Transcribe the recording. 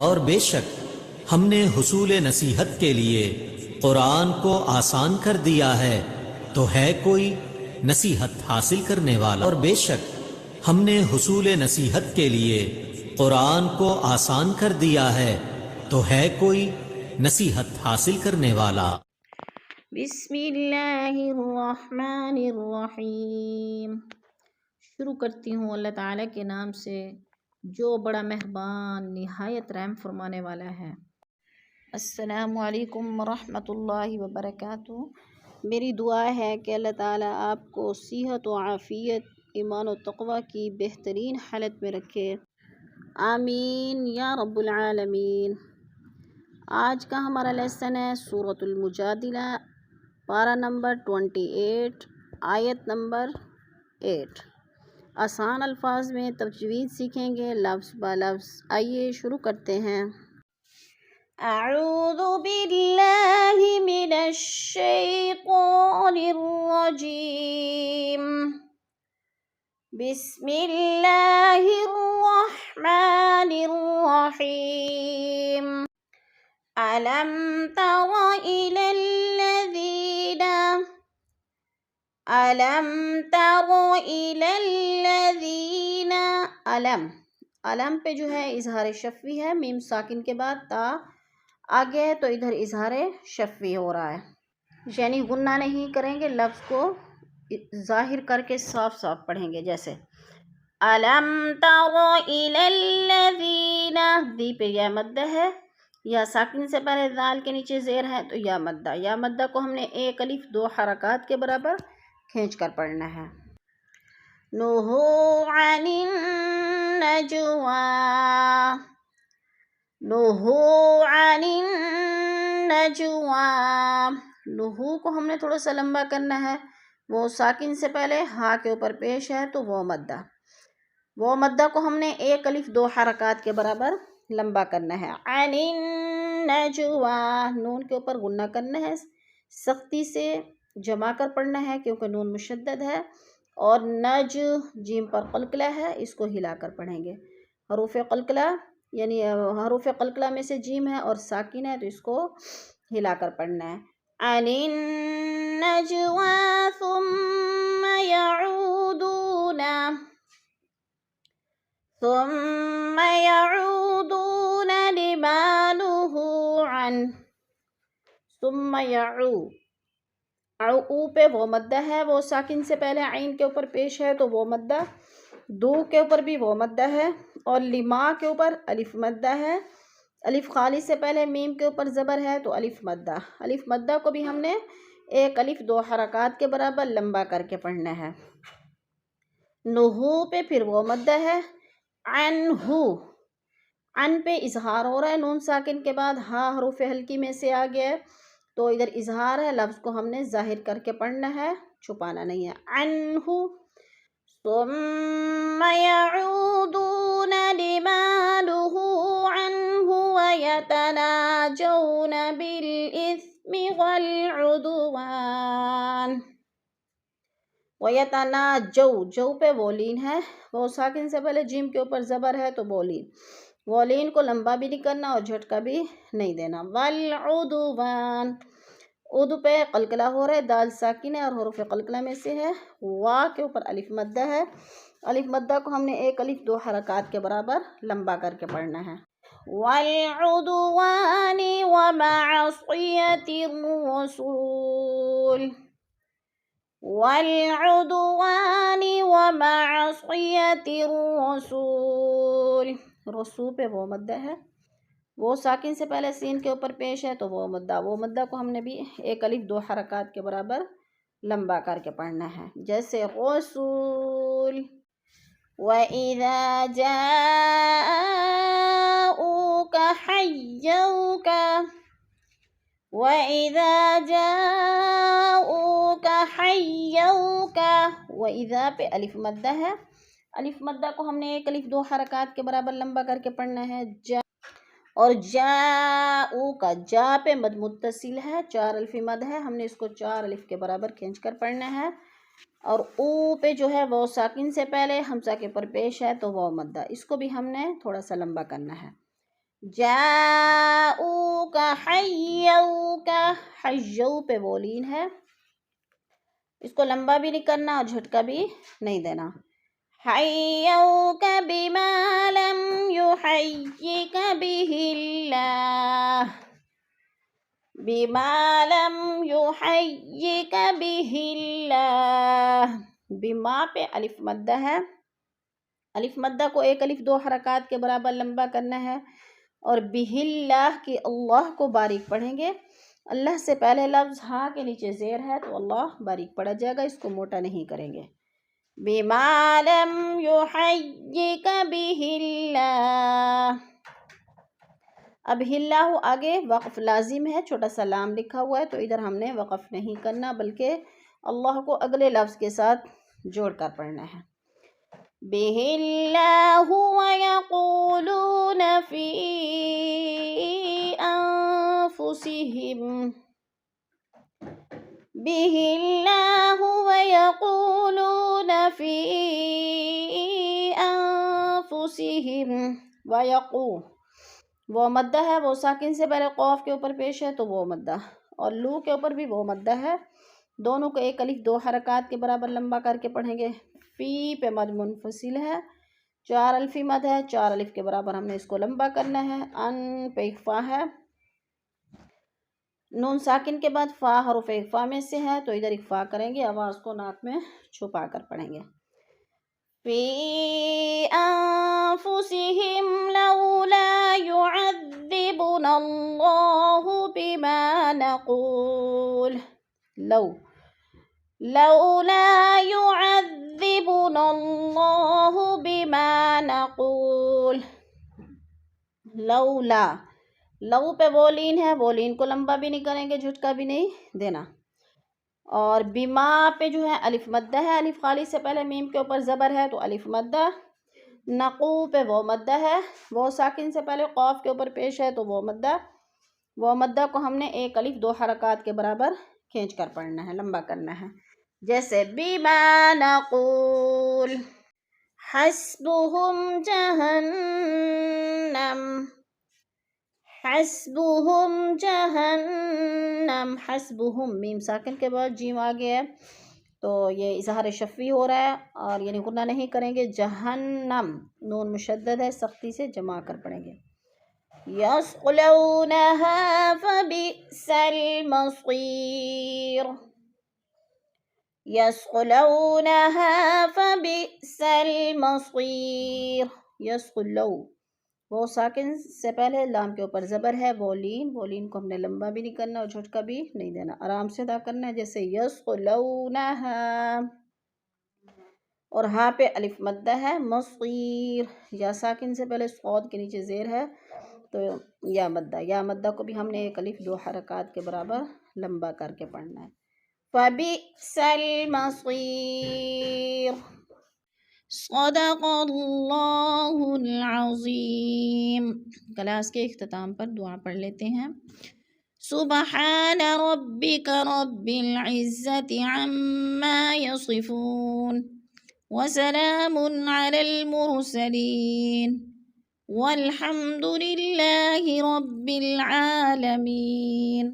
اور بے شک ہم نے حصول نصیحت کے لیے قرآن کو آسان کر دیا ہے، تو ہے کوئی نصیحت حاصل کرنے والا؟ اور بے شک ہم نے حصول نصیحت کے لیے قرآن کو آسان کر دیا ہے، تو ہے کوئی نصیحت حاصل کرنے والا؟ بسم اللہ الرحمن الرحیم۔ شروع کرتی ہوں اللہ تعالیٰ کے نام سے جو بڑا مہربان نہایت رحم فرمانے والا ہے۔ السلام علیکم ورحمۃ اللہ وبرکاتہ۔ میری دعا ہے کہ اللہ تعالیٰ آپ کو صحت و عافیت، ایمان و تقوی کی بہترین حالت میں رکھے، آمین یا رب العالمین۔ آج کا ہمارا لیسن ہے سورۃ المجادلہ، پارہ نمبر 28، آیت نمبر 8۔ آسان الفاظ میں تجوید سیکھیں گے لفظ با لفظ۔ آئیے شروع کرتے ہیں۔ اعوذ باللہ من الشیطان الرجیم، بسم اللہ الرحمن الرحیم۔ ألم تر إلى الذين علم پہ جو ہے اظہار شفوی ہے، میم ساکن کے بعد تا آگے ہے تو ادھر اظہار شفوی ہو رہا ہے، یعنی غنہ نہیں کریں گے، لفظ کو ظاہر کر کے صاف صاف پڑھیں گے۔ جیسے علم تر إلى الذين، دی پہ یا مدہ ہے، یا ساکن سے پہلے ذال کے نیچے زیر ہے تو یا مدہ۔ یا مدہ کو ہم نے ایک الف دو حرکات کے برابر کھینچ کر پڑھنا ہے۔ نہوا عن النجوى، نہوا عن النجوى، نہو کو ہم نے تھوڑا سا لمبا کرنا ہے، وہ ساکن سے پہلے ہا کے اوپر پیش ہے تو وہ مدہ۔ وہ مدہ کو ہم نے ایک الف دو حرکات کے برابر لمبا کرنا ہے۔ عن النجوى، نون کے اوپر غنہ کرنا ہے، سختی سے جما کر پڑھنا ہے کیونکہ نون مشدد ہے، اور نج جیم پر قلقلہ ہے، اس کو ہلا کر پڑھیں گے۔ حروف قلقلہ یعنی حروف قلقلہ میں سے جیم ہے اور ساکن ہے تو اس کو ہلا کر پڑھنا ہے۔ عن النجوى ثم يعودون، ثم يعودون لما نهوا عنه، ثم يعو، او پہ وہ مدہ ہے، وہ ساکن سے پہلے عین کے اوپر پیش ہے تو وہ مدہ، دو کے اوپر بھی وہ مدہ ہے، اور لما کے اوپر الف مدہ ہے، الف خالی سے پہلے میم کے اوپر زبر ہے تو الف مدہ۔ الف مدہ کو بھی ہم نے ایک الف دو حرکات کے برابر لمبا کر کے پڑھنا ہے۔ نہو پہ پھر وہ مدہ ہے، عنہو، عن پہ اظہار ہو رہا ہے، نون ساکن کے بعد ہا حروف ہلکی میں سے آ گیا ہے تو ادھر اظہار ہے، لفظ کو ہم نے ظاہر کر کے پڑھنا ہے، چھپانا نہیں ہے۔ عنہو ثم يعودون لما نهوا عنه ويتناجون بالإثم والعدوان، وَيَتَنَاجَوْ، جو پہ وولین ہے، وہ ساکن سے پہلے جیم کے اوپر زبر ہے تو وولین، وولین کو لمبا بھی نہیں کرنا اور جھٹکا بھی نہیں دینا۔ وَالْعُدُوَانِ، ادو پہ قلقلہ ہو رہا ہے، دال ساکن ہے اور حروف قلقلہ میں سے ہے، وا کے اوپر الف مدہ ہے، الف مدہ کو ہم نے ایک الف دو حرکات کے برابر لمبا کر کے پڑھنا ہے۔ وَالْعُدُوَانِ وَمَعْصِيَتِ الرَّسُولِ، وَالْعُدْوَانِ وَمَعْصِيَتِ الرَّسُولِ، رسول پہ وہ مدہ ہے، وہ ساکن سے پہلے سین کے اوپر پیش ہے تو وہ مدہ، وہ مدہ کو ہم نے بھی ایک الف دو حرکات کے برابر لمبا کر کے پڑھنا ہے۔ جیسے رسول، وَإِذَا جَاءُوكَ حَيَّوْكَ، وَإِذَا جَاءُوكَ حَيَّوْكَ، وَإِذَا پہ الف مدہ ہے، الف مدہ کو ہم نے ایک الف دو حرکات کے برابر لمبا کر کے پڑھنا ہے۔ اور جاؤ کا جا پہ مد متصل ہے، چار الفی مد ہے، ہم نے اس کو چار الف کے برابر کھینچ کر پڑھنا ہے۔ اور او پہ جو ہے وہ ساکن سے پہلے ہمزہ کے پر پیش ہے تو وہ مدہ، اس کو بھی ہم نے تھوڑا سا لمبا کرنا ہے۔ جاؤک حیوک، حیو پہ وہ لین ہے، اس کو لمبا بھی نہیں کرنا اور جھٹکا بھی نہیں دینا. حیوک بما لم یحیک بہ اللہ، بما لم یحیک بہ اللہ. بما پہ الف مدہ ہے، الف مدہ کو ایک الف 2 حرکات کے برابر لمبا کرنا ہے، اور بہ اللہ کی اللہ کو باریک پڑھیں گے. اللہ سے پہلے لفظ ہاں کے نیچے زیر ہے تو اللہ باریک پڑھا جائے گا، اس کو موٹا نہیں کریں گے. بما لم یحیک بہ اللہ. اب اللہ آگے وقف لازم ہے، چھوٹا سا لام لکھا ہوا ہے تو ادھر ہم نے وقف نہیں کرنا بلکہ اللہ کو اگلے لفظ کے ساتھ جوڑ کر پڑھنا ہے. بہ اللہ ویقولون فی انفسہم، بہ اللہ ویقولون فی انفسہم. ویقو وہ مدہ ہے، وہ ساکن سے پہلے قوف کے اوپر پیش ہے تو وہ مدہ، اور لو کے اوپر بھی وہ مدہ ہے. دونوں کو ایک الف 2 حرکات کے برابر لمبا کر کے پڑھیں گے. فی پہ مد منفصل ہے، 4 الفی مد ہے، 4 الف کے برابر ہم نے اس کو لمبا کرنا ہے. ان پہ اخفا ہے، نون ساکن کے بعد فا حرف اخفا میں سے ہے تو ادھر اخفا کریں گے، آواز کو ناک میں چھپا کر پڑھیں گے. فی انفسہم لولا يعذبنا اللہ بما نقول، لولا يعذبنا اللہ بما نقول. لولا، لو پہ وہ لین ہے، وہ لین کو لمبا بھی نہیں کریں گے، جھٹکا بھی نہیں دینا. اور بما پہ جو ہے الف مدہ ہے، الف خالی سے پہلے میم کے اوپر زبر ہے تو الف مدہ. نقو پہ وہ مدہ ہے، وہ ساکن سے پہلے قوف کے اوپر پیش ہے تو وہ مدہ. وہ مدہ کو ہم نے ایک الف 2 حرکات کے برابر کھینچ کر پڑھنا ہے، لمبا کرنا ہے. جیسے بما نقول حسبهم جہنم، حسبهم جہنم. حسبهم میم ساکن کے بعد جیم آ گیا ہے تو یہ اظہار شفوی ہو رہا ہے اور یعنی غنہ نہیں کریں گے. جہنم نون مشدد ہے، سختی سے جمع کر پڑھیں گے. يصلونها فبئس المصير، يصلونها فبئس المصير. يصلو وہ ساکن سے پہلے لام کے اوپر زبر ہے، وہ لین کو ہم نے لمبا بھی نہیں کرنا اور جھٹکا بھی نہیں دینا، آرام سے ادا کرنا ہے. جیسے يصلونها، اور ہاں پہ الف مدہ ہے. مصیر یا ساکن سے پہلے صاد کے نیچے زیر ہے تو یا مدہ کو بھی ہم نے ایک الف 2 حرکات کے برابر لمبا کر کے پڑھنا ہے. فبئس المصیر. صدق اللہ العظیم. کلاس کے اختتام پر دعا پڑھ لیتے ہیں. سبحان ربک رب العزت عما یصفون وسلام علی المرسلین والحمد للہ رب العالمین.